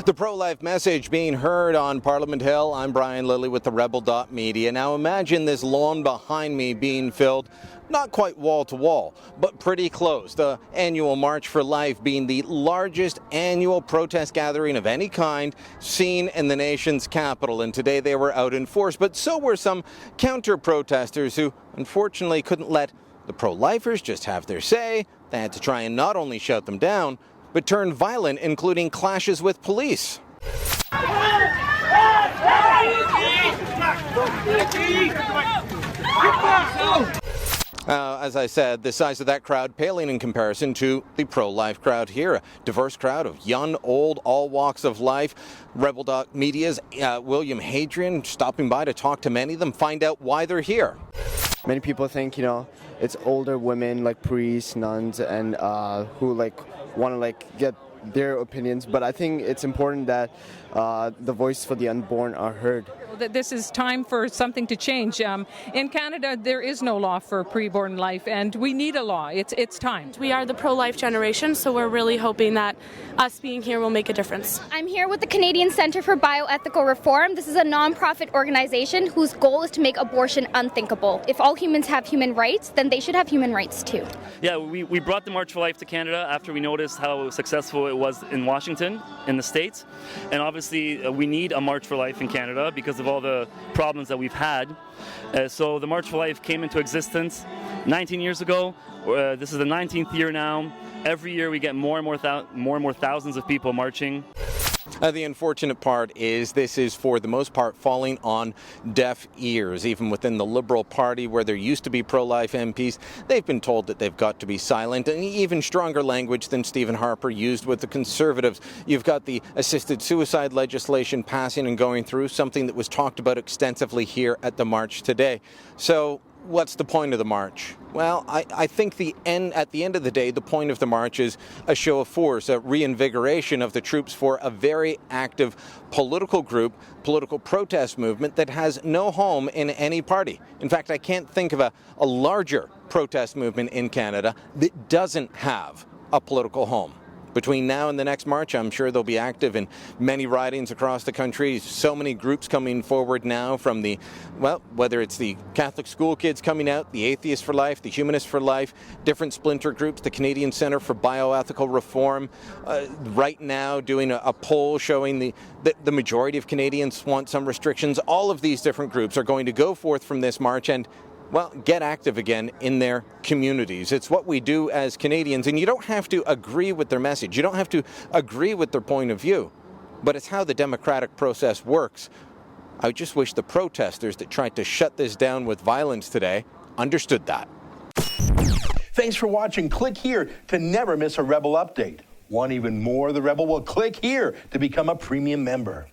The pro-life message being heard on Parliament Hill. I'm Brian Lilly with the Rebel.media. Now imagine this lawn behind me being filled, not quite wall to wall, but pretty close. The annual March for Life being the largest annual protest gathering of any kind seen in the nation's capital. And today they were out in force, but so were some counter-protesters who unfortunately couldn't let the pro-lifers just have their say. They had to try and not only shut them down, but turned violent, including clashes with police. As I said, the size of that crowd paling in comparison to the pro-life crowd here. A diverse crowd of young, old, all walks of life. Rebel.media's William Hadrian stopping by to talk to many of them, find out why they're here. Many people think, it's older women like priests, nuns, and who want to get their opinions. But I think it's important that the voice for the unborn are heard. That this is time for something to change. In Canada, there is no law for preborn life, and we need a law. It's time. We are the pro-life generation, so we're really hoping that us being here will make a difference. I'm here with the Canadian Centre for Bioethical Reform. This is a non-profit organization whose goal is to make abortion unthinkable. If all humans have human rights, then they should have human rights too. Yeah, we brought the March for Life to Canada after we noticed how successful it was in Washington, in the States. And obviously, we need a March for Life in Canada because of all the problems that we've had. So the March for Life came into existence 19 years ago. This is the 19th year now. Every year we get more and more thousands of people marching. The unfortunate part is this is, for the most part, falling on deaf ears. Even within the Liberal Party, where there used to be pro-life MPs, they've been told that they've got to be silent, and even stronger language than Stephen Harper used with the Conservatives. You've got the assisted suicide legislation passing and going through, something that was talked about extensively here at the march today. So what's the point of the march? Well, I think at the end of the day, the point of the march is a show of force, a reinvigoration of the troops for a very active political protest movement that has no home in any party. In fact, I can't think of a larger protest movement in Canada that doesn't have a political home. Between now and the next march, I'm sure they'll be active in many ridings across the country. So many groups coming forward now from whether it's the Catholic school kids coming out, the Atheists for Life, the Humanists for Life, different splinter groups, the Canadian Centre for Bioethical Reform, right now doing a poll showing that the majority of Canadians want some restrictions. All of these different groups are going to go forth from this march and get active again in their communities. It's what we do as Canadians, and you don't have to agree with their message. You don't have to agree with their point of view, but it's how the democratic process works. I just wish the protesters that tried to shut this down with violence today understood that. Thanks for watching. Click here to never miss a Rebel update. Want even more of the Rebel? Well, click here to become a premium member.